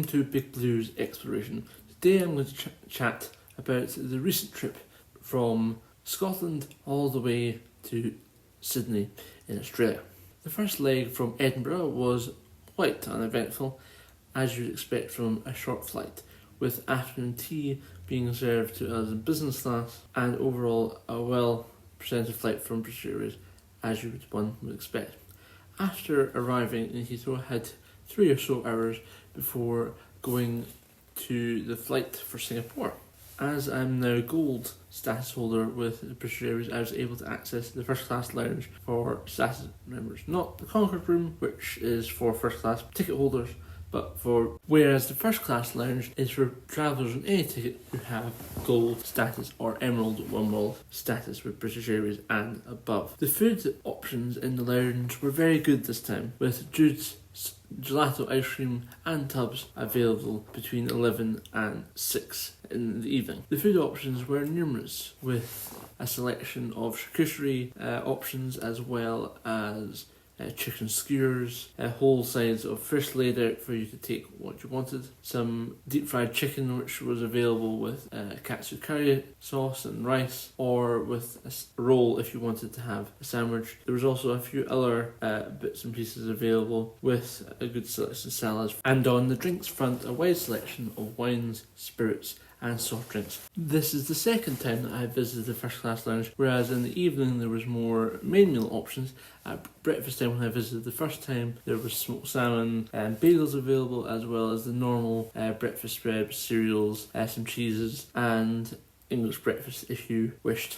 to Big Blue's exploration. Today I'm going to chat about the recent trip from Scotland all the way to Sydney in Australia. The first leg from Edinburgh was quite uneventful, as you'd expect from a short flight, with afternoon tea being served to us in business class and overall a well-presented flight from British Airways, as one would expect. After arriving in Heathrow, I had 3 or so hours before going to the flight for Singapore. As I'm now gold status holder with British Airways, I was able to access the first class lounge for status members. Not the Concord room, which is for first class ticket holders, whereas the first class lounge is for travellers on any ticket who have gold status or emerald one world status with British Airways and above. The food options in the lounge were very good this time, with Jude's gelato ice cream and tubs available between 11 and 6 in the evening. The food options were numerous, with a selection of charcuterie options as well as chicken skewers, whole sides of fish laid out for you to take what you wanted, some deep fried chicken which was available with katsu curry sauce and rice, or with a roll if you wanted to have a sandwich. There was also a few other bits and pieces available with a good selection of salads, and on the drinks front a wide selection of wines, spirits and soft drinks. This is the second time that I visited the first class lounge, whereas in the evening there was more main meal options. At breakfast time when I visited the first time, there was smoked salmon and bagels available, as well as the normal breakfast spread, cereals, some cheeses and English breakfast if you wished.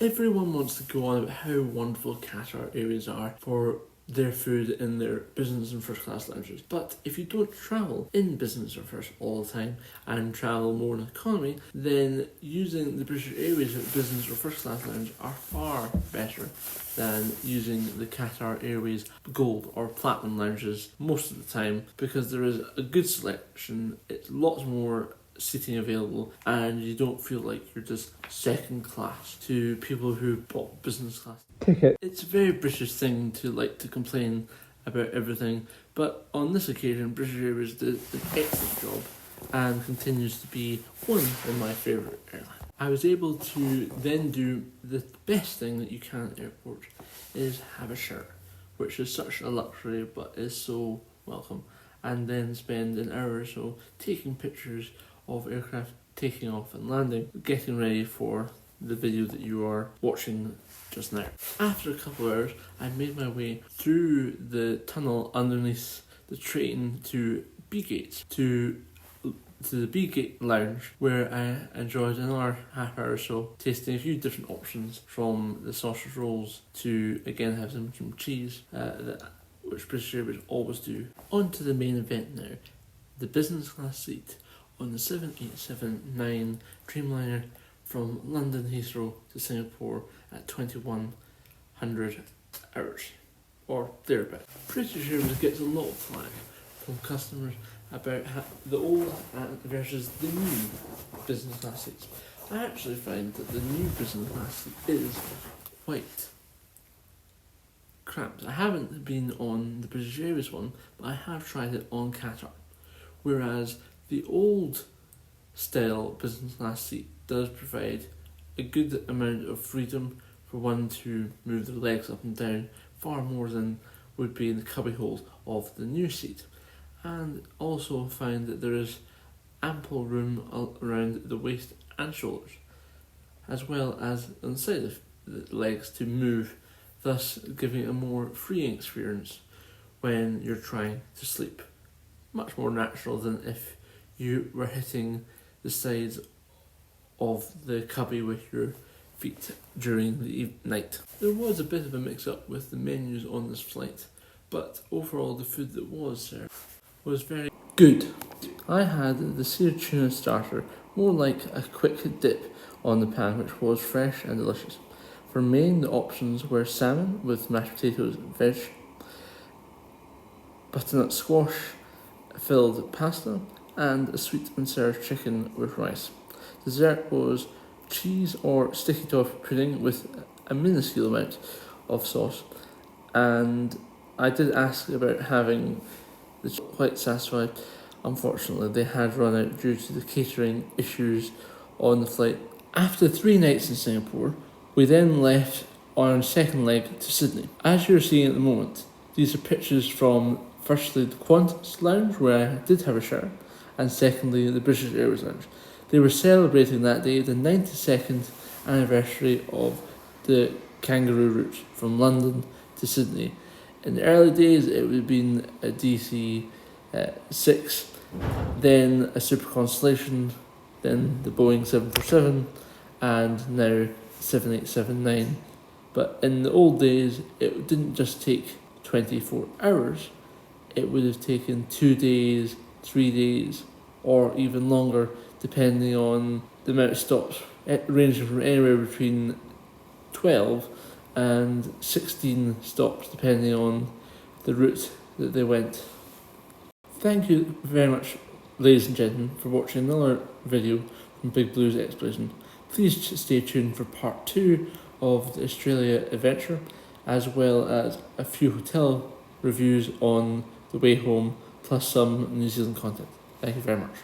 Everyone wants to go on about how wonderful Qatar Airways are for their food in their business and first class lounges. But if you don't travel in business or first all the time and travel more in economy, then using the British Airways business or first class lounge are far better than using the Qatar Airways gold or platinum lounges most of the time, because there is a good selection, it's lots more seating available, and you don't feel like you're just second class to people who bought business class ticket. It's a very British thing to like to complain about everything, but on this occasion British Airways did an excellent job and continues to be one of my favourite airlines. I was able to then do the best thing that you can at the airport, is have a shower, which is such a luxury but is so welcome, and then spend an hour or so taking pictures of aircraft taking off and landing, getting ready for the video that you are watching just now. After a couple of hours, I made my way through the tunnel underneath the train to B-Gate, to the B-Gate lounge, where I enjoyed another half hour or so tasting a few different options, from the sausage rolls to again have some cheese, which British Airways always do. On to the main event now, the business class seat on the 787-9 Dreamliner from London Heathrow to Singapore at 2100 hours, or thereabout. British Airways gets a lot of flack from customers about the old versus the new business class seats. I actually find that the new business class seat is quite cramped. I haven't been on the British Airways one, but I have tried it on Qatar, whereas the old style business class seat does provide a good amount of freedom for one to move their legs up and down, far more than would be in the cubbyhole of the new seat, and also find that there is ample room around the waist and shoulders, as well as on the side of the legs to move, thus giving a more freeing experience when you're trying to sleep. Much more natural than if you were hitting the sides of the cubby with your feet during the night. There was a bit of a mix-up with the menus on this flight, but overall the food that was served was very good. I had the seared tuna starter, more like a quick dip on the pan, which was fresh and delicious. For main, the options were salmon with mashed potatoes and veg, butternut squash filled pasta, and a sweet and sour chicken with rice. Dessert was cheese or sticky toffee pudding with a minuscule amount of sauce, and I did ask about having the quite satisfied. unfortunately, they had run out due to the catering issues on the flight. After 3 nights in Singapore, we then left on our second leg to Sydney. As you're seeing at the moment, these are pictures from firstly the Qantas lounge where I did have a shower, and secondly the British Airways lounge. They were celebrating that day the 92nd anniversary of the kangaroo route from London to Sydney. In the early days it would have been a DC-6, then a Super Constellation, then the Boeing 747, and now 7879. But in the old days, it didn't just take 24 hours, it would have taken 2 days, 3 days, or even longer, depending on the amount of stops, ranging from anywhere between 12 and 16 stops, depending on the route that they went. Thank you very much, ladies and gentlemen, for watching another video from Big Blue's Exploration. Please stay tuned for part 2 of the Australia adventure, as well as a few hotel reviews on the way home, plus some New Zealand content. Thank you very much.